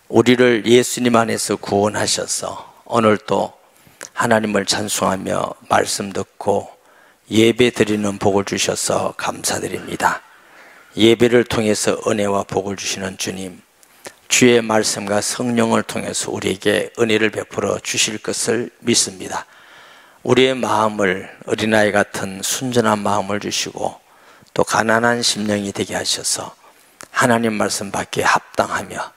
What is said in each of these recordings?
우리를 예수님 안에서 구원하셔서 오늘도 하나님을 찬송하며 말씀 듣고 예배 드리는 복을 주셔서 감사드립니다. 예배를 통해서 은혜와 복을 주시는 주님, 주의 말씀과 성령을 통해서 우리에게 은혜를 베풀어 주실 것을 믿습니다. 우리의 마음을 어린아이 같은 순전한 마음을 주시고 또 가난한 심령이 되게 하셔서 하나님 말씀 받기에 합당하며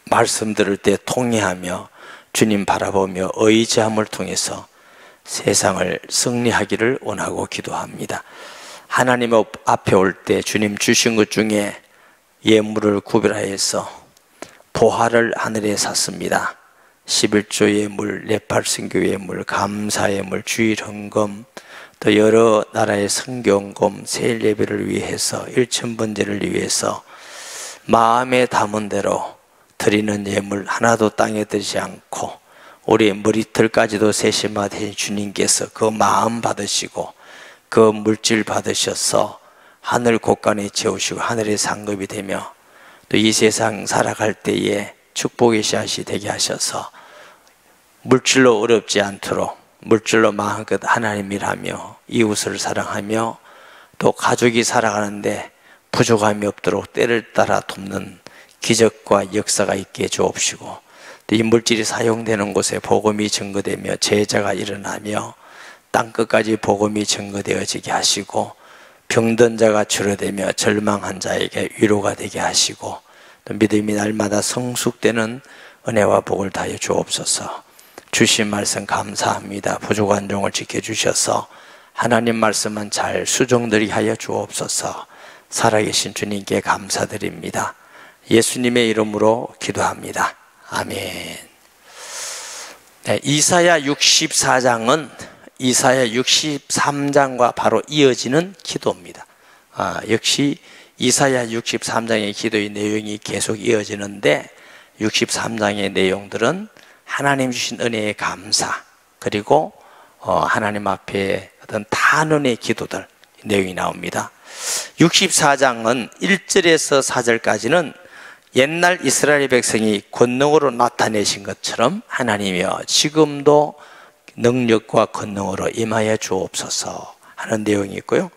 말씀 들을 때 통회하며 주님 바라보며 의지함을 통해서 세상을 승리하기를 원하고 기도합니다. 하나님 앞에 올 때 주님 주신 것 중에 예물을 구별하여서 보화를 하늘에 샀습니다. 11조 예물, 네팔 선교 예물, 감사 예물, 주일 헌금, 또 여러 나라의 선교헌금, 세일 예배를 위해서, 일천번제를 위해서 마음에 담은 대로 드리는 예물 하나도 땅에 들지 않고 우리의 머리털까지도 세심하신 주님께서 그 마음 받으시고 그 물질 받으셔서 하늘 곳간에 채우시고 하늘의 상급이 되며 또 이 세상 살아갈 때에 축복의 씨앗이 되게 하셔서 물질로 어렵지 않도록 물질로 마음껏 하나님 일하며 이웃을 사랑하며 또 가족이 살아가는데 부족함이 없도록 때를 따라 돕는 기적과 역사가 있게 주옵시고 또 이 물질이 사용되는 곳에 복음이 증거되며 제자가 일어나며 땅끝까지 복음이 증거되어지게 하시고 병든 자가 치료되며 절망한 자에게 위로가 되게 하시고 또 믿음이 날마다 성숙되는 은혜와 복을 다해 주옵소서. 주신 말씀 감사합니다. 부족한 종을 지켜주셔서 하나님 말씀만 잘 수종들이 하여 주옵소서. 살아계신 주님께 감사드립니다. 예수님의 이름으로 기도합니다. 아멘. 네, 이사야 64장은 이사야 63장과 바로 이어지는 기도입니다. 역시 이사야 63장의 기도의 내용이 계속 이어지는데 63장의 내용들은 하나님 주신 은혜의 감사 그리고 하나님 앞에 어떤 탄원의 기도들 내용이 나옵니다. 64장은 1절에서 4절까지는 옛날 이스라엘 백성이 권능으로 나타내신 것처럼 하나님이여 지금도 능력과 권능으로 임하여 주옵소서 하는 내용이 있고요.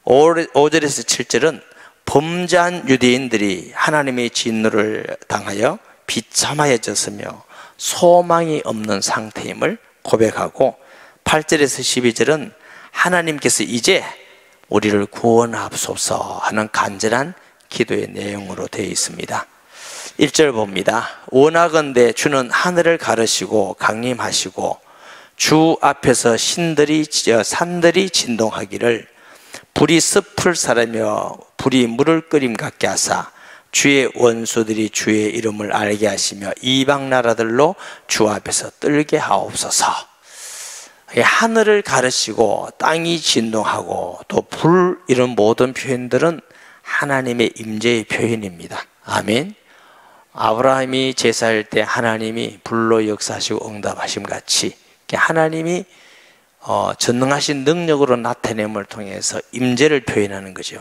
5절에서 7절은 범죄한 유대인들이 하나님의 진노를 당하여 비참하여졌으며 소망이 없는 상태임을 고백하고 8절에서 12절은 하나님께서 이제 우리를 구원하옵소서 하는 간절한 기도의 내용으로 되어 있습니다. 1절 봅니다. 원하건대 주는 하늘을 가르시고 강림하시고 주 앞에서 산들이 진동하기를 불이 습을 사르며 불이 물을 끓임 같게 하사 주의 원수들이 주의 이름을 알게 하시며 이방 나라들로 주 앞에서 떨게 하옵소서. 하늘을 가르시고 땅이 진동하고 또 불 이런 모든 표현들은 하나님의 임재의 표현입니다. 아멘. 아브라함이 제사할 때 하나님이 불로 역사하시고 응답하심 같이 하나님이 전능하신 능력으로 나타냄을 통해서 임재를 표현하는 거죠.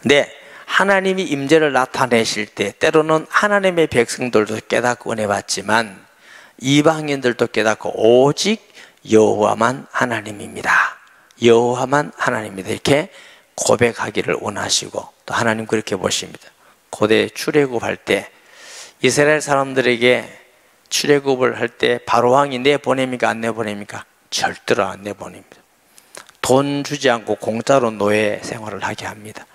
근데 하나님이 임재를 나타내실 때 때로는 하나님의 백성들도 깨닫고 은혜 받지만 이방인들도 깨닫고 오직 여호와만 하나님입니다. 여호와만 하나님입니다. 이렇게 고백하기를 원하시고 또 하나님 그렇게 보십니다. 고대 출애굽할 때 이스라엘 사람들에게 출애굽을 할 때 바로왕이 내보냅니까 안 내보냅니까? 절대로 안 내보냅니다. 돈 주지 않고 공짜로 노예 생활을 하게 합니다.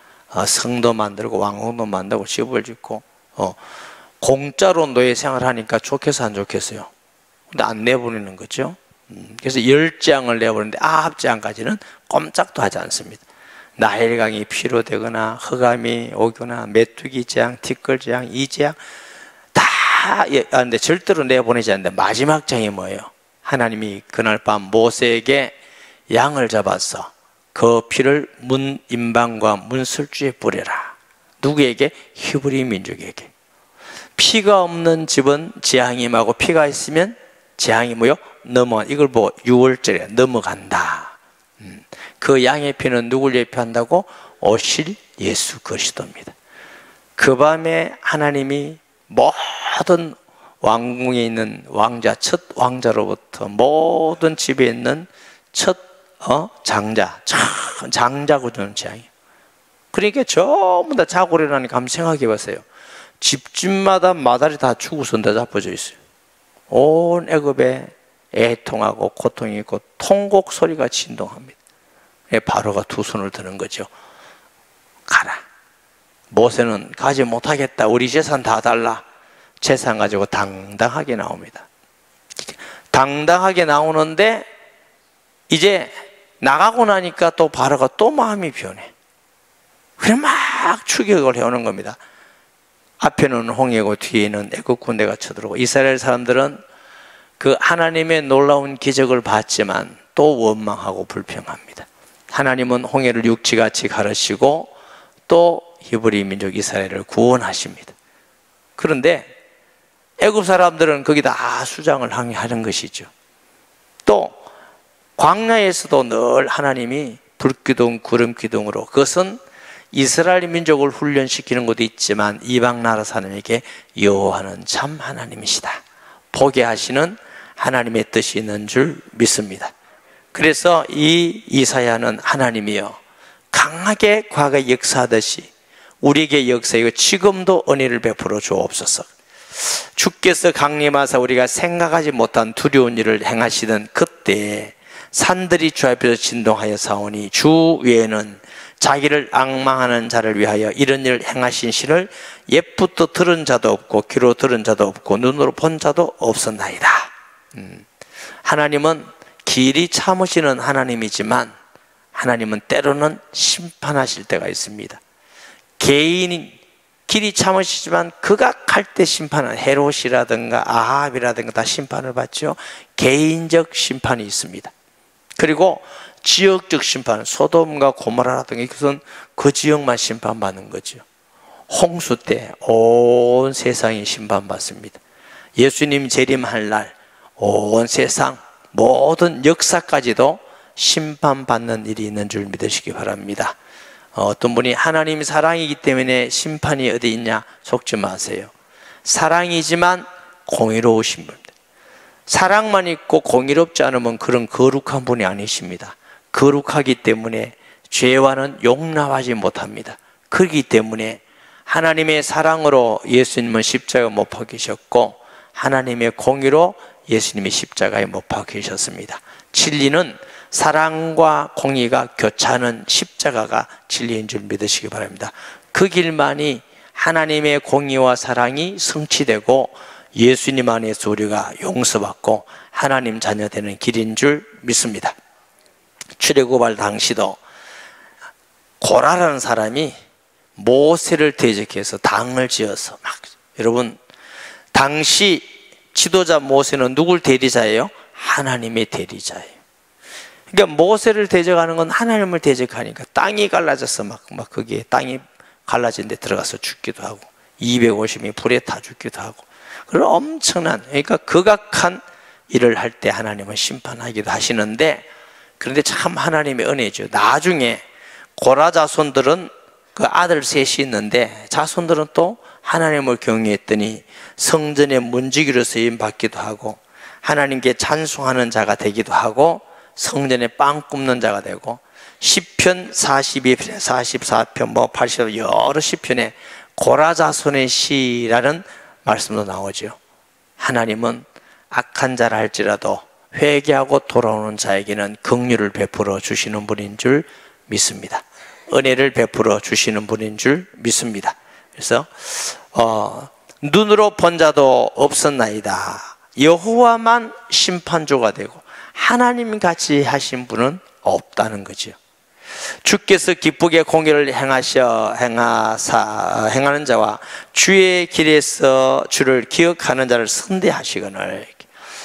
성도 만들고 왕궁도 만들고 집을 짓고 공짜로 노예 생활을 하니까 좋겠어 안 좋겠어요? 근데 안 내보내는 거죠. 그래서 10장을 내보내는데 9장까지는 꼼짝도 하지 않습니다. 나일강이 피로 되거나 흑암이 오거나 메뚜기 재앙, 티끌 재앙, 이 재앙 다 근데 절대로 내보내지 않는데 마지막 장이 뭐예요? 하나님이 그날 밤 모세에게 양을 잡아서 그 피를 문 임방과 문설주에 뿌려라. 누구에게? 히브리 민족에게. 피가 없는 집은 재앙이 임하고 피가 있으면 재앙이 뭐요? 이걸 보고 6월절에 넘어간다. 그 양의 피는 누굴 예표한다고? 오실 예수 그리스도입니다. 그 밤에 하나님이 모든 왕궁에 있는 왕자, 첫 왕자로부터 모든 집에 있는 첫 장자, 장자 구조는 재앙이에요. 그러니까 전부 다 자고 일어나니까 한번 생각해 보세요. 집집마다 마다리 다 죽어서 내잡아져 있어요. 온 애굽에 애통하고 고통이 있고 통곡 소리가 진동합니다. 바로가 두 손을 드는 거죠. 가라. 모세는 가지 못하겠다. 우리 재산 다 달라. 재산 가지고 당당하게 나옵니다. 당당하게 나오는데 이제 나가고 나니까 또 바로가 또 마음이 변해. 그래 막 추격을 해오는 겁니다. 앞에는 홍해고 뒤에는 애굽 군대가 쳐들어오고 이스라엘 사람들은 그 하나님의 놀라운 기적을 봤지만 또 원망하고 불평합니다. 하나님은 홍해를 육지같이 가르시고 또 히브리 민족 이스라엘을 구원하십니다. 그런데 애굽 사람들은 거기다 수장을 하는 것이죠. 또 광야에서도 늘 하나님이 불기둥 구름기둥으로, 그것은 이스라엘 민족을 훈련시키는 것도 있지만 이방 나라 사람에게 여호와는 참 하나님이시다, 보게 하시는 하나님의 뜻이 있는 줄 믿습니다. 그래서 이 이사야는 하나님이여 강하게 과거에 역사하듯이 우리에게 역사하고 지금도 은혜를 베풀어 주옵소서. 주께서 강림하사 우리가 생각하지 못한 두려운 일을 행하시던 그때에 산들이 주 앞에서 진동하여 사오니 주 외에는 자기를 앙망하는 자를 위하여 이런 일을 행하신 신을 옛부터 들은 자도 없고 귀로 들은 자도 없고 눈으로 본 자도 없었나이다. 하나님은 길이 참으시는 하나님이지만 하나님은 때로는 심판하실 때가 있습니다. 개인이 길이 참으시지만 극악할 때 심판은 헤롯이라든가 아합이라든가 다 심판을 받죠. 개인적 심판이 있습니다. 그리고 지역적 심판, 소돔과 고모라라든가 이것은 그 지역만 심판받는 거죠. 홍수 때 온 세상이 심판받습니다. 예수님 재림할 날 온 세상 모든 역사까지도 심판받는 일이 있는 줄 믿으시기 바랍니다. 어떤 분이 하나님이 사랑이기 때문에 심판이 어디 있냐 속지 마세요. 사랑이지만 공의로우신 분입니다. 사랑만 있고 공의롭지 않으면 그런 거룩한 분이 아니십니다. 거룩하기 때문에 죄와는 용납하지 못합니다. 그렇기 때문에 하나님의 사랑으로 예수님은 십자가에 못 박히셨고 하나님의 공의로 예수님이 십자가에 못 박히셨습니다. 진리는 사랑과 공의가 교차하는 십자가가 진리인 줄 믿으시기 바랍니다. 그 길만이 하나님의 공의와 사랑이 성취되고 예수님 안에서 우리가 용서받고 하나님 자녀 되는 길인 줄 믿습니다. 출애굽할 당시도 고라라는 사람이 모세를 대적해서 당을 지어서 여러분 당시 지도자 모세는 누굴 대리자예요? 하나님의 대리자예요. 그러니까 모세를 대적하는 건 하나님을 대적하니까 땅이 갈라져서 막 거기에 땅이 갈라진 데 들어가서 죽기도 하고 250이 불에 타 죽기도 하고 그런 엄청난, 그러니까 극악한 일을 할 때 하나님은 심판하기도 하시는데, 그런데 참 하나님의 은혜죠. 나중에 고라 자손들은 그 아들 셋이 있는데 자손들은 또 하나님을 경외했더니 성전의 문지기로 쓰임 받기도 하고 하나님께 찬송하는 자가 되기도 하고 성전에 빵 굽는 자가 되고 시편 42편, 44편, 80편 여러 시편에 고라 자손의 시라는 말씀도 나오죠. 하나님은 악한 자라 할지라도 회개하고 돌아오는 자에게는 긍휼을 베풀어 주시는 분인 줄 믿습니다. 은혜를 베풀어 주시는 분인 줄 믿습니다. 그래서 눈으로 본 자도 없었나이다. 여호와만 심판조가 되고 하나님 같이 하신 분은 없다는 거죠. 주께서 기쁘게 공의를 행하는 자와 주의 길에서 주를 기억하는 자를 선대하시거늘.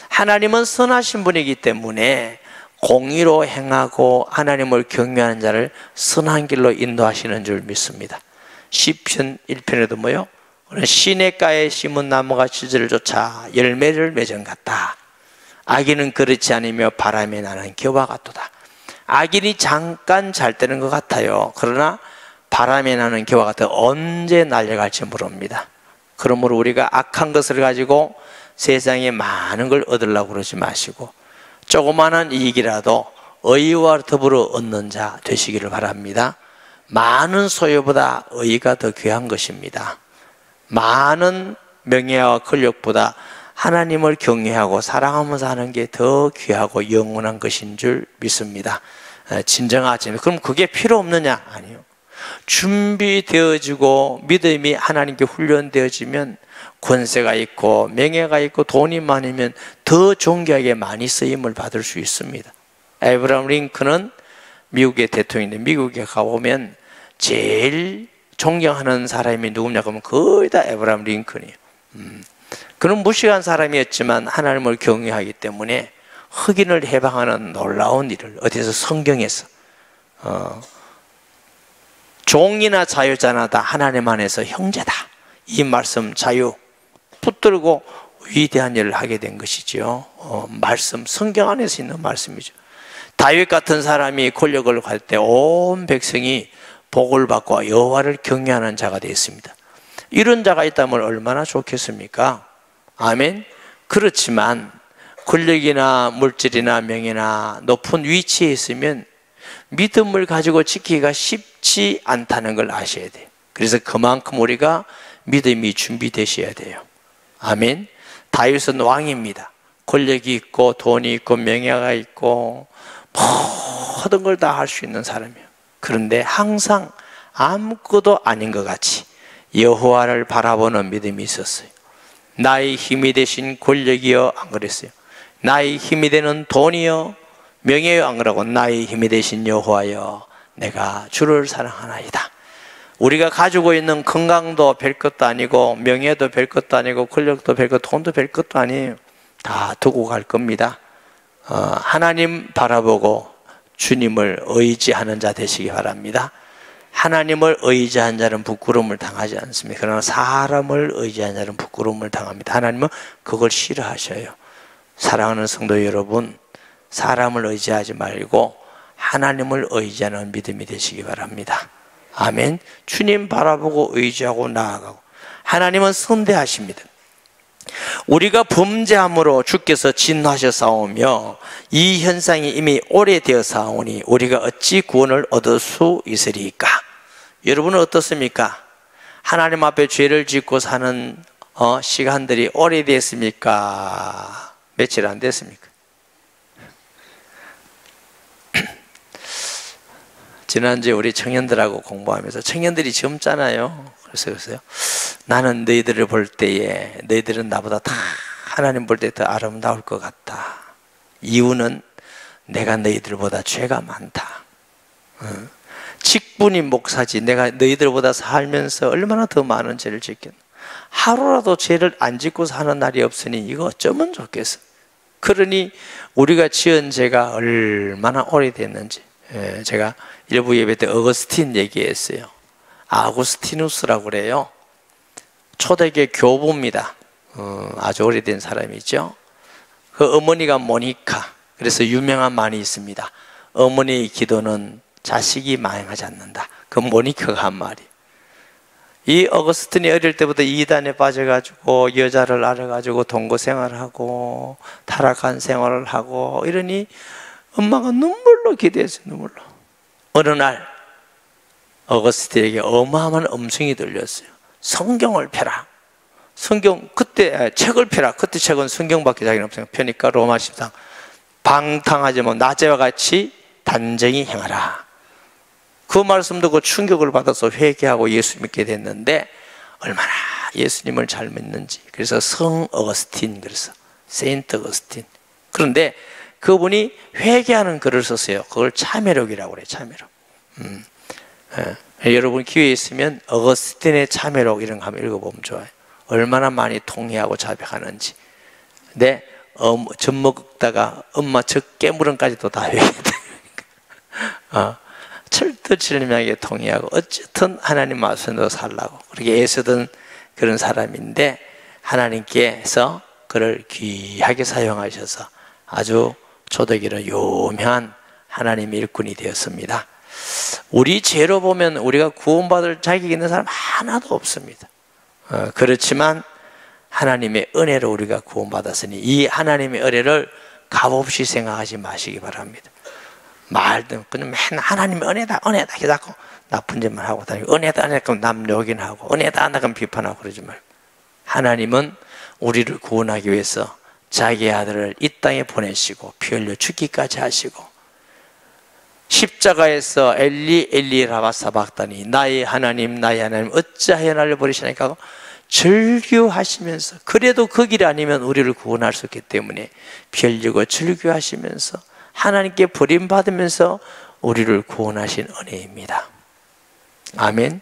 하나님은 선하신 분이기 때문에 공의로 행하고 하나님을 경외하는 자를 선한 길로 인도하시는 줄 믿습니다. 시편 1편에도 뭐요? 시냇가에 심은 나무가 시절을 쫓아 열매를 맺은 같다. 악인은 그렇지 않으며 바람에 나는 겨와 같도다. 악인이 잠깐 잘 때는 것 같아요. 그러나 바람에 나는 겨와 같아 언제 날아갈지 모릅니다. 그러므로 우리가 악한 것을 가지고 세상에 많은 걸 얻으려고 그러지 마시고 조그마한 이익이라도 의와 더불어 얻는 자 되시기를 바랍니다. 많은 소유보다 의가 더 귀한 것입니다. 많은 명예와 권력보다 하나님을 경외하고 사랑하면서 하는 게 더 귀하고 영원한 것인 줄 믿습니다. 진정하지. 그럼 그게 필요 없느냐? 아니요. 준비되어지고 믿음이 하나님께 훈련되어지면 권세가 있고 명예가 있고 돈이 많으면 더 존귀하게 많이 쓰임을 받을 수 있습니다. 에브라함 링컨은 미국의 대통령인데 미국에 가보면 제일 존경하는 사람이 누구냐 그러면 거의 다 에브라함 링컨이에요. 그는 무식한 사람이었지만 하나님을 경외하기 때문에 흑인을 해방하는 놀라운 일을 어디서 성경에서 종이나 자유자나 다 하나님 안에서 형제다 이 말씀 자유 붙들고 위대한 일을 하게 된 것이죠. 말씀 성경 안에서 있는 말씀이죠. 다윗 같은 사람이 권력을 갈 때 온 백성이 복을 받고 여호와를 경외하는 자가 되었습니다. 이런 자가 있다면 얼마나 좋겠습니까? 아멘. 그렇지만 권력이나 물질이나 명예나 높은 위치에 있으면 믿음을 가지고 지키기가 쉽지 않다는 걸 아셔야 돼요. 그래서 그만큼 우리가 믿음이 준비되셔야 돼요. 아멘. 다윗은 왕입니다. 권력이 있고 돈이 있고 명예가 있고 모든 걸 다 할 수 있는 사람이에요. 그런데 항상 아무것도 아닌 것 같이 여호와를 바라보는 믿음이 있었어요. 나의 힘이 되신 권력이여 안 그랬어요. 나의 힘이 되는 돈이여 명예여 안 그러고 나의 힘이 되신 여호와여 내가 주를 사랑하나이다. 우리가 가지고 있는 건강도 별 것도 아니고 명예도 별 것도 아니고 권력도 별 것, 돈도 별 것도 아니에요. 다 두고 갈 겁니다. 하나님 바라보고 주님을 의지하는 자 되시기 바랍니다. 하나님을 의지한 자는 부끄러움을 당하지 않습니다. 그러나 사람을 의지한 자는 부끄러움을 당합니다. 하나님은 그걸 싫어하셔요. 사랑하는 성도 여러분, 사람을 의지하지 말고 하나님을 의지하는 믿음이 되시기 바랍니다. 아멘. 주님 바라보고 의지하고 나아가고 하나님은 선대하십니다. 우리가 범죄함으로 주께서 진노하셔 싸우며 이 현상이 이미 오래되어 싸우니 우리가 어찌 구원을 얻을 수 있으리까? 여러분은 어떻습니까? 하나님 앞에 죄를 짓고 사는 시간들이 오래됐습니까? 며칠 안 됐습니까? 지난주에 우리 청년들하고 공부하면서 청년들이 젊잖아요. 그래서 나는 너희들을 볼 때에 너희들은 나보다 다 하나님 볼 때 더 아름다울 것 같다. 이유는 내가 너희들보다 죄가 많다. 직분이 목사지 내가 너희들보다 살면서 얼마나 더 많은 죄를 짓겠나. 하루라도 죄를 안 짓고 사는 날이 없으니 이거 어쩌면 좋겠어. 그러니 우리가 지은 죄가 얼마나 오래됐는지 제가 일부 예배 때 어거스틴 얘기했어요. 아구스티누스라고 그래요. 초대교회 교부입니다. 아주 오래된 사람이죠. 그 어머니가 모니카. 그래서 유명한 말이 있습니다. 어머니의 기도는 자식이 망하지 않는다. 그 모니카가 한 말이. 이 어거스틴이 어릴 때부터 이단에 빠져가지고 여자를 알아가지고 동거 생활하고 타락한 생활을 하고 이러니 엄마가 눈물로 기도했어요. 눈물로. 어느 날 어거스틴에게 어마어마한 음성이 들렸어요. 성경을 펴라. 성경 그때 책을 펴라. 그때 책은 성경밖에 자기는 없어요. 펴니까 로마 13 방탕하지 뭐 낮에와 같이 단정히 행하라. 그 말씀 듣고 충격을 받아서 회개하고 예수 믿게 됐는데 얼마나 예수님을 잘 믿는지. 그래서 성 어거스틴, 그래서 세인트 어거스틴. 그런데 그분이 회개하는 글을 썼어요. 그걸 참회록이라고 그래요. 참회록. 여러분 기회 있으면 어거스틴의 참회록 이런 거 한번 읽어보면 좋아요. 얼마나 많이 통회하고 자백하는지. 근데 젖 먹다가 엄마 젖 깨물음까지도 다 회개돼. 철두철미하게 통회하고 어쨌든 하나님 말씀대로 살라고 그렇게 애쓰던 그런 사람인데 하나님께서 그를 귀하게 사용하셔서 아주 초대교회는 유명한 하나님의 일꾼이 되었습니다. 우리 죄로 보면 우리가 구원받을 자격이 있는 사람 하나도 없습니다. 그렇지만 하나님의 은혜로 우리가 구원받았으니 이 하나님의 은혜를 값없이 생각하지 마시기 바랍니다. 말든 그냥 맨날 하나님의 은혜다 은혜다 자꾸 나쁜 짓만 하고 다니고 은혜다 은혜다 그럼 남 욕인하고 은혜다 은혜다 그럼 비판하고 그러지 말고 하나님은 우리를 구원하기 위해서 자기 아들을 이 땅에 보내시고 피 흘려 죽기까지 하시고 십자가에서 엘리 엘리 라마 사박다니 나의 하나님 어찌하여 나를 버리시나이까 하고 절규하시면서 그래도 그 길이 아니면 우리를 구원할 수 없기 때문에 피 흘리고 절규하시면서 하나님께 버림받으면서 우리를 구원하신 은혜입니다. 아멘.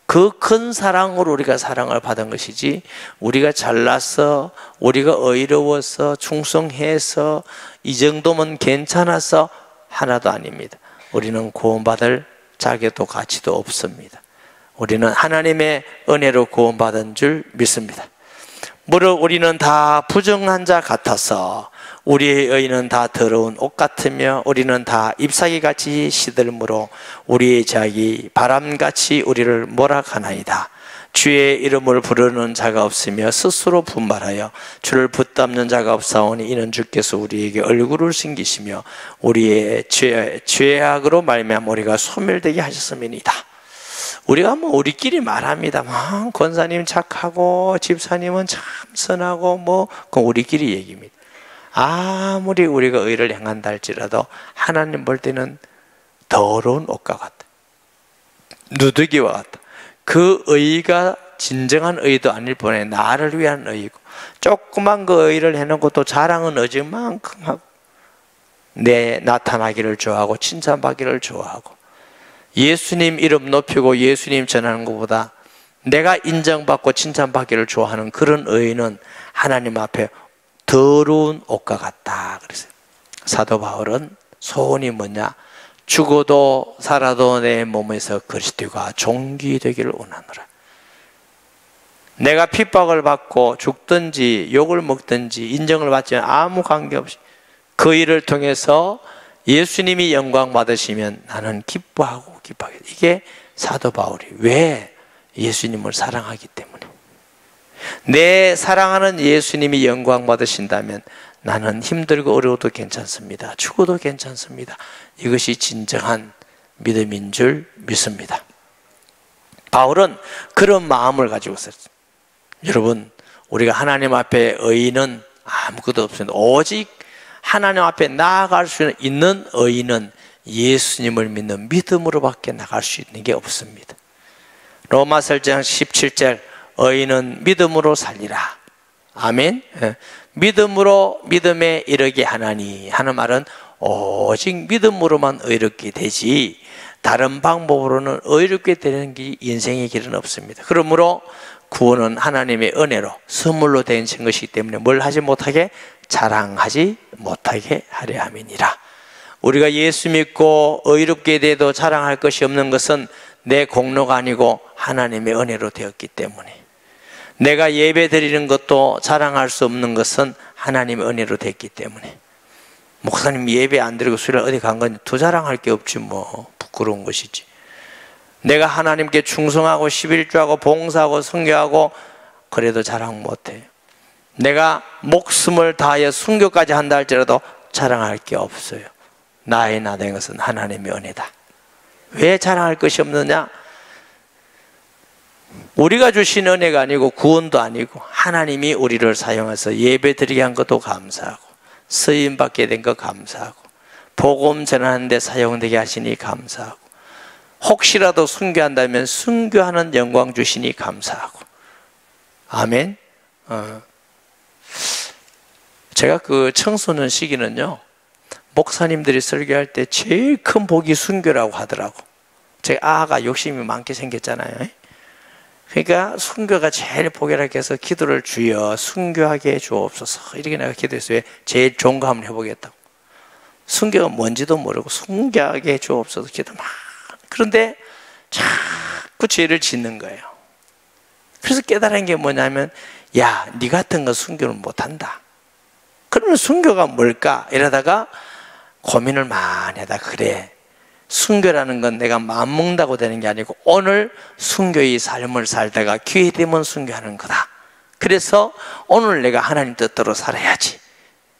그 큰 사랑으로 우리가 사랑을 받은 것이지 우리가 잘나서 우리가 의로워서 충성해서 이 정도면 괜찮아서 하나도 아닙니다. 우리는 구원받을 자격도 가치도 없습니다. 우리는 하나님의 은혜로 구원받은 줄 믿습니다. 무릇 우리는 다 부정한 자 같아서 우리의 의는 다 더러운 옷 같으며 우리는 다 잎사귀같이 시들므로 우리의 자기 바람같이 우리를 몰아가나이다. 주의 이름을 부르는 자가 없으며 스스로 분발하여 주를 붙잡는 자가 없사오니 이는 주께서 우리에게 얼굴을 숨기시며 우리의 죄악으로 말미암아 우리가 소멸되게 하셨음이니이다. 우리가 우리끼리 말합니다. 권사님 착하고 집사님은 참 선하고 그건 우리끼리 얘기입니다. 아무리 우리가 의를 행한다 할지라도 하나님 볼 때는 더러운 옷과 같다. 누더기와 같다. 그 의가 진정한 의도 아닐 뿐에 나를 위한 의이고 조그만 그 의를 해놓고 또 자랑은 어지만큼 하고 내 나타나기를 좋아하고 칭찬받기를 좋아하고 예수님 이름 높이고 예수님 전하는 것보다 내가 인정받고 칭찬받기를 좋아하는 그런 의는 하나님 앞에 더러운 옷과 같다 그랬어요. 사도 바울은 소원이 뭐냐? 죽어도 살아도 내 몸에서 그리스도가 존귀되기를 원하노라. 내가 핍박을 받고 죽든지 욕을 먹든지 인정을 받지 아무 관계없이 그 일을 통해서 예수님이 영광 받으시면 나는 기뻐하고 기뻐하게. 이게 사도 바울이 왜 예수님을 사랑하기 때문에 내 사랑하는 예수님이 영광 받으신다면 나는 힘들고 어려워도 괜찮습니다. 죽어도 괜찮습니다. 이것이 진정한 믿음인 줄 믿습니다. 바울은 그런 마음을 가지고 있었어요. 여러분, 우리가 하나님 앞에 의인은 아무것도 없습니다. 오직 하나님 앞에 나아갈 수 있는 의인은 예수님을 믿는 믿음으로밖에 나갈 수 있는 게 없습니다. 로마서 1장 17절 의인은 믿음으로 살리라. 아멘. 믿음으로 믿음에 이르게 하나니 하는 말은 오직 믿음으로만 의롭게 되지 다른 방법으로는 의롭게 되는 게 인생의 길은 없습니다. 그러므로 구원은 하나님의 은혜로 선물로 된 것이기 때문에 뭘 하지 못하게 자랑하지 못하게 하려 함이니라. 우리가 예수 믿고 의롭게 돼도 자랑할 것이 없는 것은 내 공로가 아니고 하나님의 은혜로 되었기 때문에 내가 예배 드리는 것도 자랑할 수 없는 것은 하나님의 은혜로 됐기 때문에 목사님 예배 안 드리고 수요일 어디 간 건 더 자랑할 게 없지 부끄러운 것이지. 내가 하나님께 충성하고 11조하고 봉사하고 선교하고 그래도 자랑 못해요. 내가 목숨을 다하여 순교까지 한다 할지라도 자랑할 게 없어요. 나의 나된 것은 하나님의 은혜다. 왜 자랑할 것이 없느냐? 우리가 주신 은혜가 아니고 구원도 아니고 하나님이 우리를 사용해서 예배 드리게 한 것도 감사하고 쓰임 받게 된 것 감사하고 복음 전하는 데 사용되게 하시니 감사하고 혹시라도 순교한다면 순교하는 영광 주시니 감사하고 아멘. 제가 그 청소년 시기는요 목사님들이 설교할 때 제일 큰 복이 순교라고 하더라고. 제 아가 욕심이 많게 생겼잖아요. 그러니까 순교가 제일 복이라고 해서 기도를 주여 순교하게 주옵소서 이렇게 내가 기도했어요. 제일 좋은 거 한번 해보겠다고. 순교가 뭔지도 모르고 순교하게 주옵소서 기도 막. 그런데 자꾸 죄를 짓는 거예요. 그래서 깨달은 게 뭐냐면 야, 네 같은 거 순교는 못한다. 그러면 순교가 뭘까? 이러다가 고민을 많이 하다가 그래, 순교라는 건 내가 마음먹는다고 되는 게 아니고 오늘 순교의 삶을 살다가 기회 되면 순교하는 거다. 그래서 오늘 내가 하나님 뜻대로 살아야지.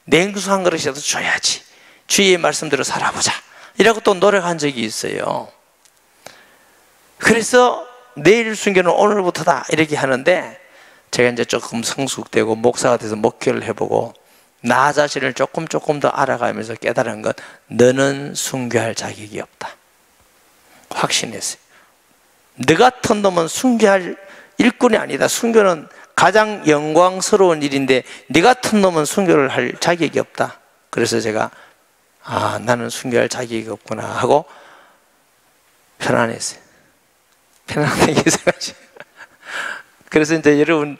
냉수 한 그릇이라도 줘야지. 주의 말씀대로 살아보자. 이라고 또 노력한 적이 있어요. 그래서 내일 순교는 오늘부터다 이렇게 하는데, 제가 이제 조금 성숙되고 목사가 돼서 목회를 해보고 나 자신을 조금 더 알아가면서 깨달은 건, 너는 순교할 자격이 없다. 확신했어요. 너 같은 놈은 순교할 일꾼이 아니다. 순교는 가장 영광스러운 일인데 네 같은 놈은 순교를 할 자격이 없다. 그래서 제가 나는 순교할 자격이 없구나 하고 편안했어요. 편안하게 생각하죠. 그래서 이제 여러분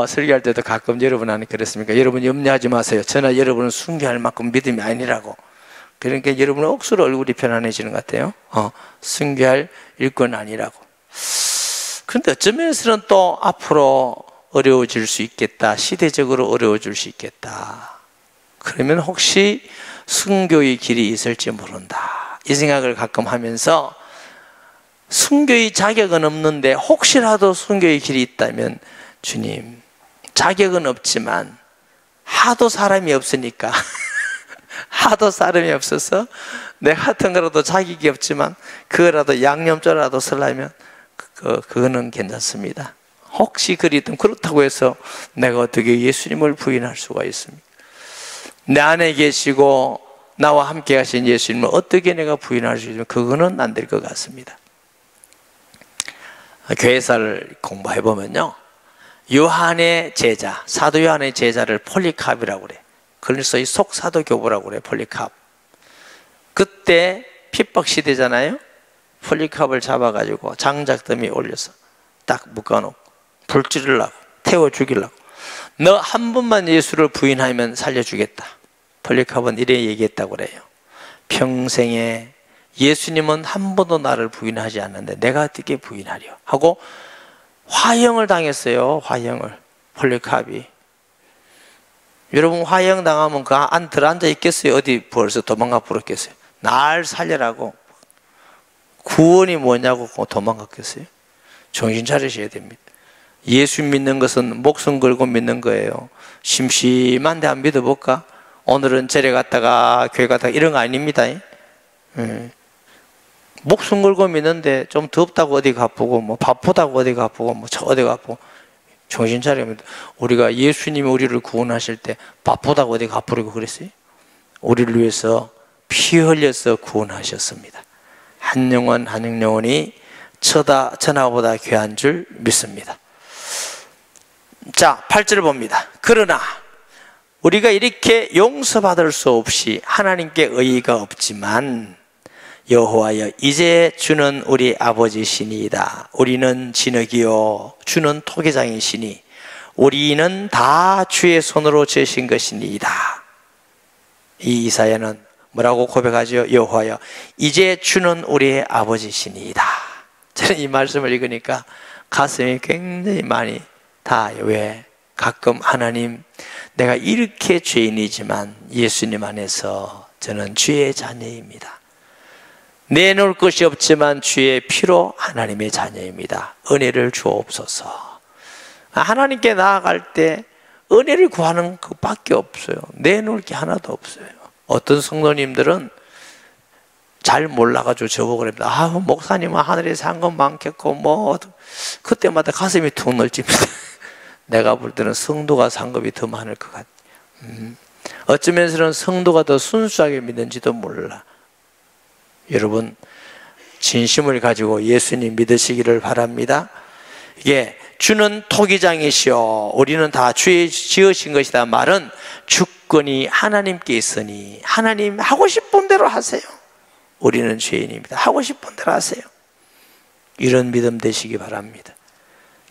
설교할 때도 가끔 여러분한테 그랬습니까? 여러분 염려하지 마세요. 저나 여러분은 순교할 만큼 믿음이 아니라고. 그러니까 여러분은 억수로 얼굴이 편안해지는 것 같아요. 순교할 일꾼 아니라고. 그런데 어쩌면 면에서는 또 앞으로 어려워질 수 있겠다. 시대적으로 어려워질 수 있겠다. 그러면 혹시 순교의 길이 있을지 모른다. 이 생각을 가끔 하면서, 순교의 자격은 없는데 혹시라도 순교의 길이 있다면, 주님, 자격은 없지만 하도 사람이 없으니까 하도 사람이 없어서 내 같은 거라도 자격이 없지만 그거라도 양념조라도 쓰려면 그거는 괜찮습니다. 혹시 그리든 그렇다고 해서 내가 어떻게 예수님을 부인할 수가 있습니까? 내 안에 계시고 나와 함께 하신 예수님을 어떻게 내가 부인할 수 있으면 그거는 안 될 것 같습니다. 교회사를 공부해 보면요, 요한의 제자, 사도 요한의 제자를 폴리캅이라고 그래. 그래서 이 속사도 교부라고 그래. 폴리캅. 그때 핍박 시대잖아요. 폴리캅을 잡아가지고 장작더미 올려서 딱 묶어놓고 불 찌르려고, 태워 죽이려고. 너 한 번만 예수를 부인하면 살려주겠다. 폴리캅은 이래 얘기했다고 그래요. 평생에 예수님은 한 번도 나를 부인하지 않는데 내가 어떻게 부인하려 하고 화형을 당했어요. 화형을. 폴리캅이. 여러분 화형 당하면 그 안 들어앉아 있겠어요? 어디 벌써 도망가 버렸겠어요? 날 살려라고. 구원이 뭐냐고 도망갔겠어요? 정신 차리셔야 됩니다. 예수 믿는 것은 목숨 걸고 믿는 거예요. 심심한데 안 믿어볼까? 오늘은 절에 갔다가 교회 갔다가 이런 거 아닙니다. 목숨 걸고 믿는데 좀 덥다고 어디 가보고 뭐 바쁘다고 어디 가보고 뭐 저 어디 가보고. 정신 차리면, 우리가 예수님이 우리를 구원하실 때 바쁘다고 어디 가버리고 그랬어요? 우리를 위해서 피 흘려서 구원하셨습니다. 한 영혼 한 영혼이 천하보다 귀한 줄 믿습니다. 자, 8절 봅니다. 그러나 우리가 이렇게 용서받을 수 없이 하나님께 의의가 없지만 여호와여, 이제 주는 우리 아버지시니이다. 우리는 진흙이요 주는 토기장이시니 우리는 다 주의 손으로 지으신 것이니이다. 이 이사야는 뭐라고 고백하죠? 여호와여, 이제 주는 우리의 아버지시니이다. 저는 이 말씀을 읽으니까 가슴이 굉장히 많이 닿아요. 왜? 가끔 하나님, 내가 이렇게 죄인이지만 예수님 안에서 저는 주의 자녀입니다. 내놓을 것이 없지만 주의 피로 하나님의 자녀입니다. 은혜를 주옵소서. 하나님께 나아갈 때 은혜를 구하는 것밖에 없어요. 내놓을 게 하나도 없어요. 어떤 성도님들은 잘 몰라가지고 저보고 그럽니다. 목사님은 하늘에서 한 것 많겠고 뭐 그때마다 가슴이 툭 넓집니다. 내가 볼 때는 성도가 산 것이 더 많을 것 같아요. 어쩌면서는 성도가 더 순수하게 믿는지도 몰라. 여러분, 진심을 가지고 예수님 믿으시기를 바랍니다. 이게 주는 토기장이시오 우리는 다 주의 지으신 것이다 말은 주권이 하나님께 있으니 하나님 하고 싶은 대로 하세요. 우리는 죄인입니다. 하고 싶은 대로 하세요. 이런 믿음 되시기 바랍니다.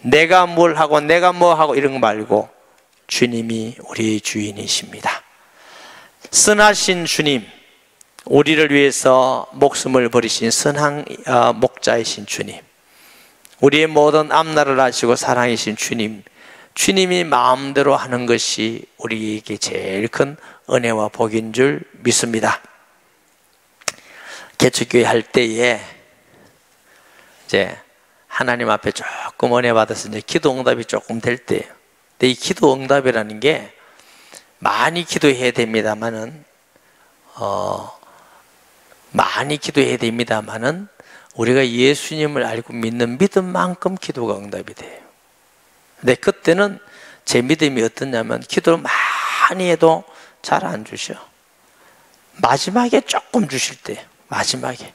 내가 뭘 하고 내가 뭐 하고 이런 거 말고 주님이 우리의 주인이십니다. 선하신 주님, 우리를 위해서 목숨을 버리신 선한 목자이신 주님, 우리의 모든 앞날을 아시고 사랑이신 주님, 주님이 마음대로 하는 것이 우리에게 제일 큰 은혜와 복인 줄 믿습니다. 개척교회 할 때에 이제 하나님 앞에 조금 은혜 받아서 이제 기도 응답이 조금 될 때예요. 근데 이 기도 응답이라는 게 많이 기도해야 됩니다만은 우리가 예수님을 알고 믿는 믿음만큼 기도가 응답이 돼요. 근데 그때는 제 믿음이 어떠냐면 기도를 많이 해도 잘 안 주셔. 마지막에 조금 주실 때, 마지막에.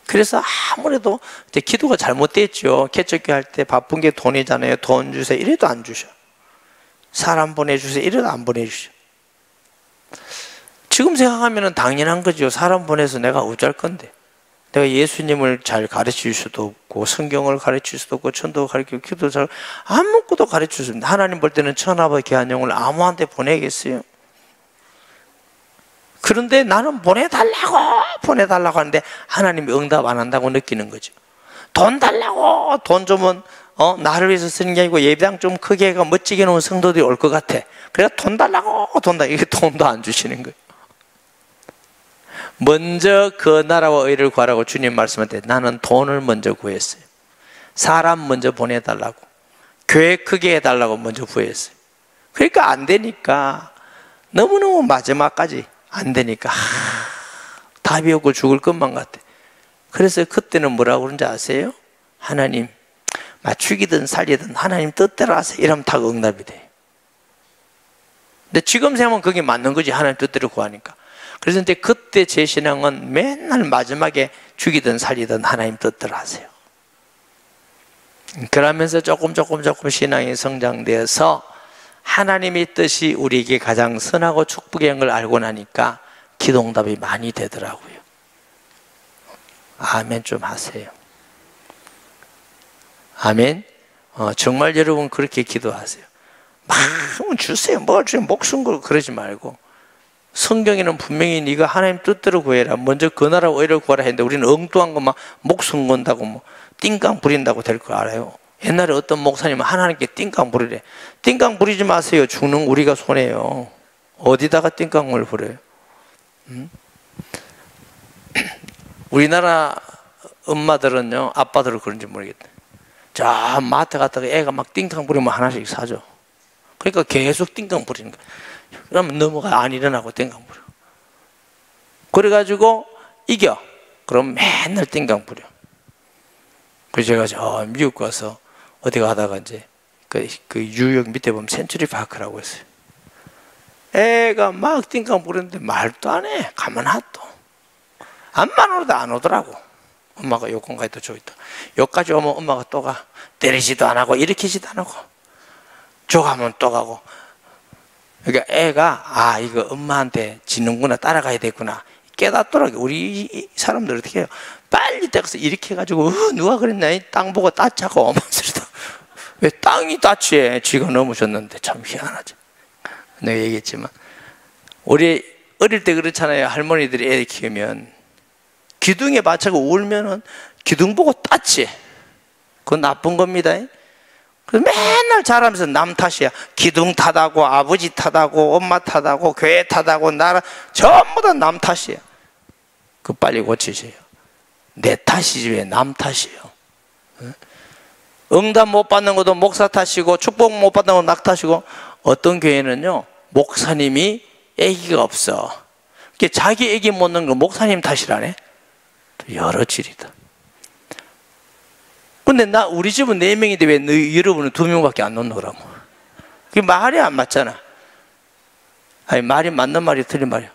그래서 아무래도 이제 기도가 잘못됐죠. 개척교회 할 때 바쁜 게 돈이잖아요. 돈 주세요 이래도 안 주셔. 사람 보내주세요 이래도 안 보내주셔. 지금 생각하면 당연한 거죠. 사람 보내서 내가 어쩔 건데, 내가 예수님을 잘 가르칠 수도 없고 성경을 가르칠 수도 없고 천도 가르치고 기도 잘 아무것도 가르칠 수 없습니다. 하나님 볼 때는 천하의 귀한 영을 아무한테 보내겠어요? 그런데 나는 보내달라고 하는데 하나님이 응답 안 한다고 느끼는 거죠. 돈 달라고, 돈 주면 나를 위해서 쓰는 게 아니고 예배당 좀 크게 해가 멋지게 놓은 성도들이 올 것 같아. 그래서 돈 달라고, 이게 돈도 안 주시는 거예요. 먼저 그 나라와 의를 구하라고 주님 말씀할 때 나는 돈을 먼저 구했어요. 사람 먼저 보내달라고, 교회 크게 해달라고 먼저 구했어요. 그러니까 안 되니까, 너무너무 마지막까지 안 되니까 답이 없고 죽을 것만 같아. 그래서 그때는 뭐라고 그러는지 아세요? 하나님, 죽이든 살리든 하나님 뜻대로 하세요. 이러면 다 응답이 돼. 근데 지금 생각하면 그게 맞는 거지. 하나님 뜻대로 구하니까. 그래서 이제 그때 제 신앙은 맨날 마지막에 죽이든 살리든 하나님 뜻대로 하세요. 그러면서 조금 신앙이 성장되어서 하나님의 뜻이 우리에게 가장 선하고 축복인 걸 알고 나니까 기도응답이 많이 되더라고요. 아멘 좀 하세요. 아멘. 정말 여러분 그렇게 기도하세요. 막 주세요. 뭘 주세요. 목숨 걸고 그러지 말고, 성경에는 분명히 네가 하나님 뜻대로 구해라, 먼저 그 나라 의를 구하라 했는데 우리는 엉뚱한 거 막 목숨 건다고 뭐 띵깡 부린다고 될 거 알아요. 옛날에 어떤 목사님은 하나님께 띵깡 부리래. 띵깡 부리지 마세요. 죽는 우리가 손해요. 어디다가 띵깡을 부려요? 우리나라 엄마들은요, 아빠들은 그런지 모르겠다, 자 마트 갔다가 애가 막 띵깡 부리면 하나씩 사줘. 그러니까 계속 띵깡 부리는 거야. 그러면 넘어가 안 일어나고 띵깡 부려. 그래가지고 이겨. 그럼 맨날 띵깡 부려. 그래서 제가 저 미국 가서 어디 가다가 이제 그 뉴욕 밑에 보면 센츄리 파크라고 했어요. 애가 막 띵깡 부르는데 말도 안 해. 가만 놔둬. 암만 오래도 안 오더라고. 엄마가 요건가에 또 저기 있다. 여기까지 오면 엄마가 또 가. 때리지도 안 하고 일으키지도 안 하고. 저 가면 또 가고. 그러니까 애가 이거 엄마한테 짖는구나, 따라가야 되구나 깨닫더라고요. 우리 사람들 어떻게 해요? 빨리 떼서 이렇게 해가지고 누가 그랬나? 땅 보고 따자고 엄한 소리다. 왜 땅이 따치해? 쥐가 넘으셨는데 참 희한하죠. 내가 얘기했지만 우리 어릴 때 그렇잖아요. 할머니들이 애 키우면 기둥에 맞춰고 울면은 기둥 보고 따치. 그건 나쁜 겁니다. 그래서 맨날 자라면서 남 탓이야. 기둥 탓하고 아버지 탓하고 엄마 탓하고 교회 탓하고 나라 전부 다 남 탓이야. 그거 빨리 고치세요. 내 탓이지 왜 남 탓이에요? 응답 못 받는 것도 목사 탓이고 축복 못 받는 것도 낙 탓이고, 어떤 교회는요 목사님이 애기가 없어. 자기 애기 못 낳는 거 목사님 탓이라네. 여러 질이다. 근데 우리 집은 4명인데 왜 여러분은 2명밖에 안 놓는 거라고? 그게 말이 안 맞잖아. 아니, 말이 맞는 말이 틀린 말이야.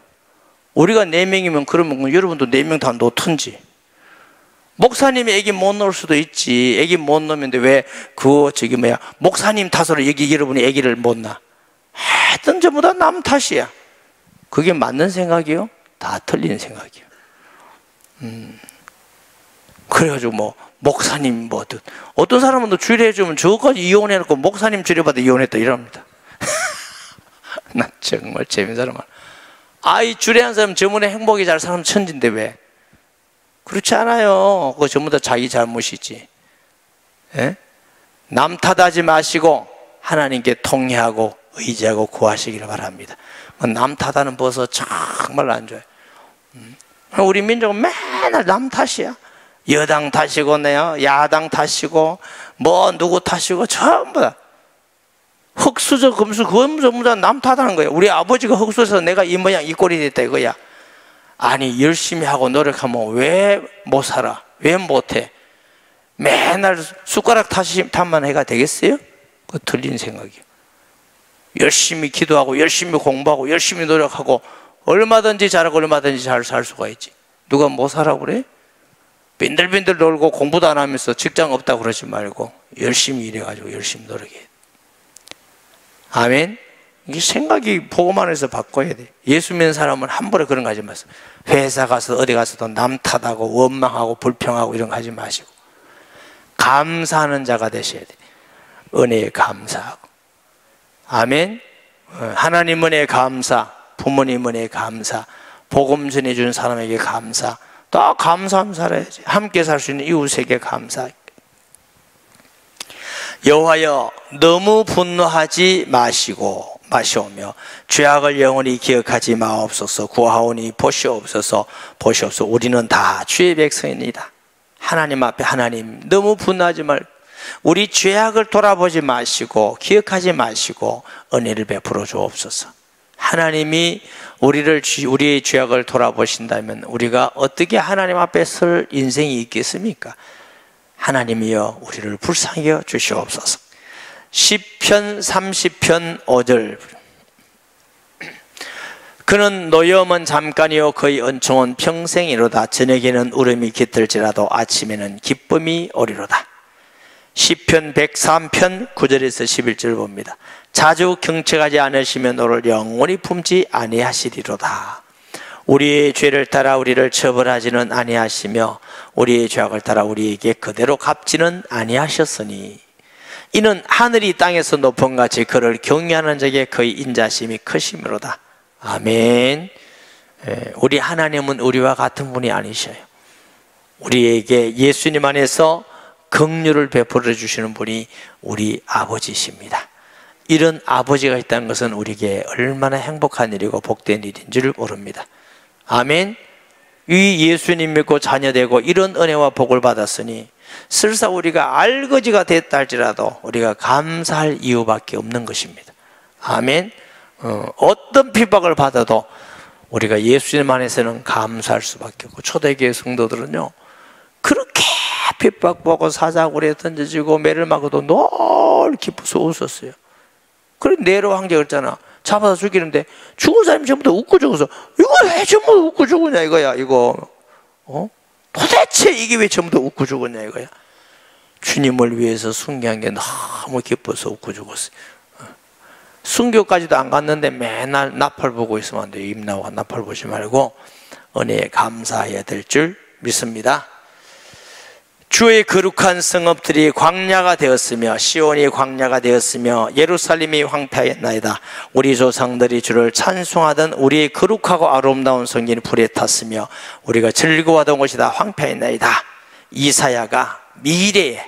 우리가 4명이면 그러면 여러분도 4명 다 놓든지. 목사님이 애기 못 놓을 수도 있지. 애기 못 놓으면 왜 목사님 탓으로 여러분이 애기를 못 낳아. 하여튼 전부 다 남 탓이야. 그게 맞는 생각이요? 다 틀린 생각이요. 그래가지고 목사님 어떤 사람은 또 주례해주면 저까지 이혼해놓고 목사님 주례받아 이혼했다 이럽니다. 나 정말 재밌는 사람 많아. 이 주례한 사람 저번에 행복이 잘 사는 천진데 왜? 그렇지 않아요. 그거 전부 다 자기 잘못이지. 예? 남 탓하지 마시고 하나님께 통회하고 의지하고 구하시기를 바랍니다. 남 탓하는 버섯 정말 안 좋아요. 우리 민족은 맨날 남 탓이야. 여당 탓이고 야당 탓이고 뭐 누구 탓이고 전부 다 흙수저 금수 그건 전부 다 남 탓하는 거예요. 우리 아버지가 흙수저에서 내가 이 모양 이 꼴이 됐다 이거야. 아니 열심히 하고 노력하면 왜 못 살아? 왜 못해? 맨날 숟가락 탓만 해가 되겠어요? 그거 틀린 생각이에요. 열심히 기도하고 열심히 공부하고 열심히 노력하고 얼마든지 잘하고 얼마든지 잘 살 수가 있지. 누가 못 살아 그래? 빈들빈들 놀고 공부도 안 하면서 직장 없다고 그러지 말고 열심히 일해가지고 열심히 노력해. 아멘. 이게 생각이 복음 안에서 바꿔야 돼. 예수 믿는 사람은 함부로 그런 거 하지 마세요. 회사 가서 어디 가서도 남 탓하고 원망하고 불평하고 이런 거 하지 마시고 감사하는 자가 되셔야 돼. 은혜에 감사하고. 아멘. 하나님 은혜에 감사, 부모님 은혜에 감사, 복음 전해준 사람에게 감사. 다 감사하며 살아야지. 함께 살 수 있는 이웃에게 감사. 여호와여 너무 분노하지 마시오며 죄악을 영원히 기억하지 마옵소서. 구하오니 보시옵소서. 우리는 다 주의 백성입니다. 하나님 앞에 하나님 너무 분노하지 말고 우리 죄악을 돌아보지 마시고 기억하지 마시고 은혜를 베풀어 주옵소서. 하나님이 우리의 죄악을 돌아보신다면 우리가 어떻게 하나님 앞에 설 인생이 있겠습니까? 하나님이여 우리를 불쌍히 여겨 주시옵소서. 시편 30편 5절 그는 노여움은 잠깐이요 그의 은총은 평생이로다. 저녁에는 울음이 깃들지라도 아침에는 기쁨이 오리로다. 시편 103편 9절에서 11절 봅니다. 자주 경책하지 않으시면 너를 영원히 품지 아니하시리로다. 우리의 죄를 따라 우리를 처벌하지는 아니하시며 우리의 죄악을 따라 우리에게 그대로 갚지는 아니하셨으니 이는 하늘이 땅에서 높은 같이 그를 경외하는 자에게 그의 인자심이 크심이로다. 아멘. 우리 하나님은 우리와 같은 분이 아니셔요. 우리에게 예수님 안에서 긍휼을 베풀어 주시는 분이 우리 아버지십니다. 이런 아버지가 있다는 것은 우리에게 얼마나 행복한 일이고 복된 일인 줄 모릅니다. 아멘. 이 예수님 믿고 자녀되고 이런 은혜와 복을 받았으니 설사 우리가 알거지가 됐다 할지라도 우리가 감사할 이유밖에 없는 것입니다. 아멘. 어떤 핍박을 받아도 우리가 예수님 안에서는 감사할 수밖에 없고 초대교회 성도들은요 그렇게 핍박받고 사자굴에 던져지고 매를 맞고도 늘 기뻐서 웃었어요. 그래 네로 황제였잖아. 잡아서 죽이는데 죽은 사람이 전부 다 웃고 죽어서 이거 왜 전부 다 웃고 죽었냐 이거야. 이거 도대체 이게 왜 전부 다 웃고 죽었냐 이거야. 주님을 위해서 순교한 게 너무 기뻐서 웃고 죽었어요. 순교까지도 안 갔는데 맨날 나팔 보고 있으면 안 돼요. 입 나와 나팔 보지 말고 은혜에 감사해야 될 줄 믿습니다. 주의 거룩한 성읍들이 광야가 되었으며 시온이 광야가 되었으며 예루살렘이 황폐하였나이다. 우리 조상들이 주를 찬송하던 우리의 거룩하고 아름다운 성전이 불에 탔으며 우리가 즐거워하던 곳이 다 황폐하였나이다. 이사야가 미래에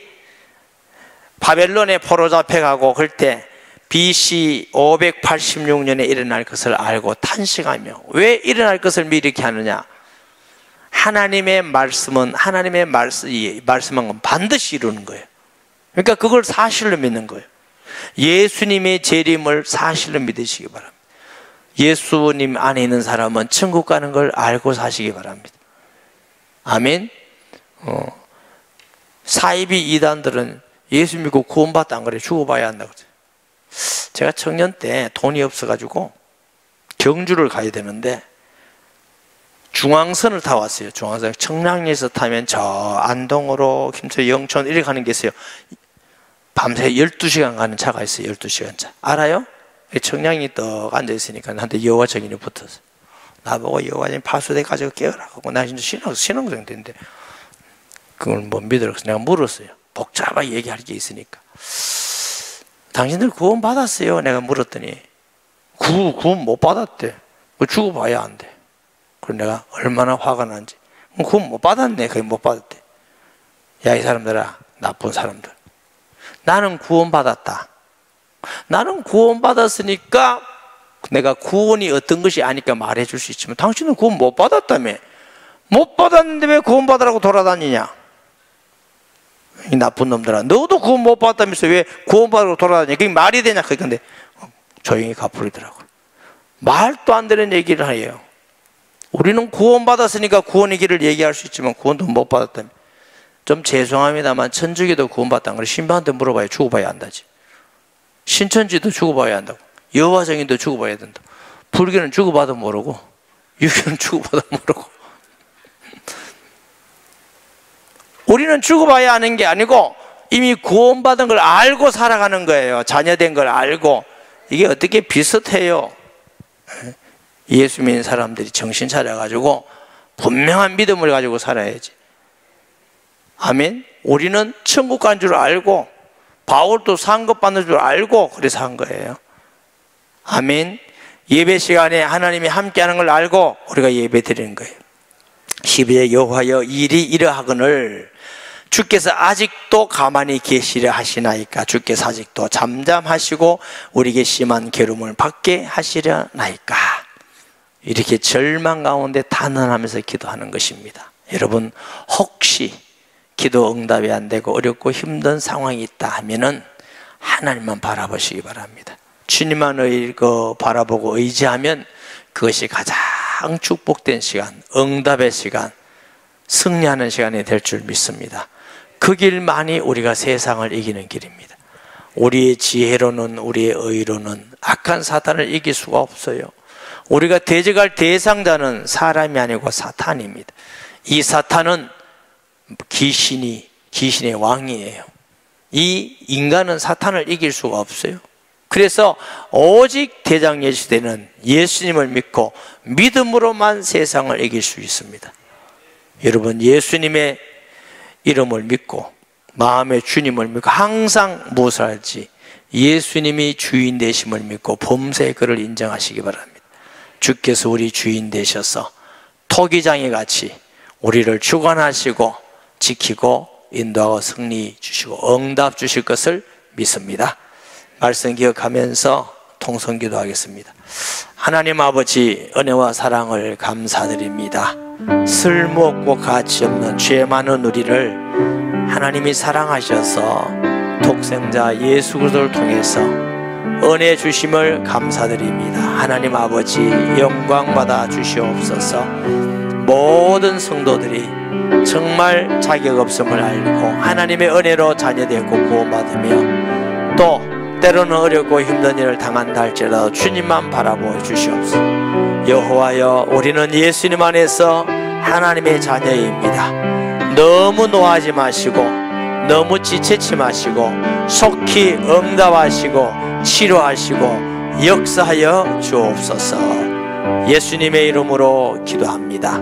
바벨론에 포로 잡혀가고 그럴 때 BC 586년에 일어날 것을 알고 탄식하며 왜 일어날 것을 미리 이렇게 하느냐. 하나님의 말씀은 하나님의 말씀한 건 반드시 이루는 거예요. 그러니까 그걸 사실로 믿는 거예요. 예수님의 재림을 사실로 믿으시기 바랍니다. 예수님 안에 있는 사람은 천국 가는 걸 알고 사시기 바랍니다. 아멘. 사이비 이단들은 예수 믿고 구원받다 안 그래 죽어봐야 한다고. 제가 청년 때 돈이 없어가지고 경주를 가야 되는데 중앙선을 타 왔어요. 중앙선 청량리에서 타면 저 안동으로 김천 영천 이렇게 가는 게 있어요. 밤새 12시간 가는 차가 있어요. 12시간 차 알아요? 청량리 떡 앉아있으니까 나한테 여호와 증인이 붙었어요. 나보고 여호와 증인 파수대 가지고 깨어라 하고 나 진짜 신앙생인데 그걸 못 믿으라고 내가 물었어요. 복잡하게 얘기할 게 있으니까. 당신들 구원 받았어요? 내가 물었더니 구원 못 받았대. 죽어봐야 안 돼. 그래서 내가 얼마나 화가 난지. 구원 못 받았네. 거의 못 받았대. 야, 이 사람들아, 나쁜 사람들. 나는 구원 받았다. 나는 구원 받았으니까 내가 구원이 어떤 것이 아니까 말해줄 수 있지만 당신은 구원 못 받았다며. 못 받았는데 왜 구원받으라고 돌아다니냐? 이 나쁜 놈들아, 너도 구원 못 받았다면서 왜 구원받으라고 돌아다니냐? 그게 말이 되냐? 근데 조용히 갚으리더라고요. 말도 안 되는 얘기를 해요. 우리는 구원받았으니까 구원의 길을 얘기할 수 있지만 구원도 못 받았다면, 좀 죄송합니다만 천주교도 구원받았다는 걸 신부한테 물어봐야 죽어봐야 한다지. 신천지도 죽어봐야 한다고. 여호와 증인도 죽어봐야 된다. 불교는 죽어봐도 모르고 유교는 죽어봐도 모르고. 우리는 죽어봐야 하는 게 아니고 이미 구원받은 걸 알고 살아가는 거예요. 자녀된 걸 알고. 이게 어떻게 비슷해요? 예수 믿는 사람들이 정신 차려가지고 분명한 믿음을 가지고 살아야지. 아멘. 우리는 천국 간 줄 알고 바울도 상급 받는 줄 알고 그래서 한 거예요. 아멘. 예배 시간에 하나님이 함께하는 걸 알고 우리가 예배 드리는 거예요. 12절 여호와여 일이 이러하거늘 주께서 아직도 가만히 계시려 하시나이까? 주께서 아직도 잠잠하시고 우리에게 심한 괴로움을 받게 하시려 나이까? 이렇게 절망 가운데 단언하면서 기도하는 것입니다. 여러분, 혹시 기도 응답이 안 되고 어렵고 힘든 상황이 있다 하면은 하나님만 바라보시기 바랍니다. 주님만 바라보고 의지하면 그것이 가장 축복된 시간, 응답의 시간, 승리하는 시간이 될 줄 믿습니다. 그 길만이 우리가 세상을 이기는 길입니다. 우리의 지혜로는, 우리의 의로는 악한 사탄을 이길 수가 없어요. 우리가 대적할 대상자는 사람이 아니고 사탄입니다. 이 사탄은 귀신의 왕이에요. 이 인간은 사탄을 이길 수가 없어요. 그래서 오직 대장 예수 되는 예수님을 믿고 믿음으로만 세상을 이길 수 있습니다. 여러분, 예수님의 이름을 믿고 마음의 주님을 믿고 항상 무엇을 할지 예수님이 주인 되심을 믿고 범사의 그를 인정하시기 바랍니다. 주께서 우리 주인 되셔서 토기장이 같이 우리를 주관하시고 지키고 인도하고 승리 주시고 응답 주실 것을 믿습니다. 말씀 기억하면서 통성기도 하겠습니다. 하나님 아버지, 은혜와 사랑을 감사드립니다. 쓸모없고 가치없는 죄 많은 우리를 하나님이 사랑하셔서 독생자 예수 그리스도를 통해서 은혜 주심을 감사드립니다. 하나님 아버지, 영광 받아 주시옵소서. 모든 성도들이 정말 자격 없음을 알고 하나님의 은혜로 자녀되고 구원받으며 또 때로는 어렵고 힘든 일을 당한다 할지라도 주님만 바라보아 주시옵소서. 여호와여, 우리는 예수님 안에서 하나님의 자녀입니다. 너무 노하지 마시고 너무 지체치 마시고 속히 응답하시고 치료하시고 역사하여 주옵소서. 예수님의 이름으로 기도합니다.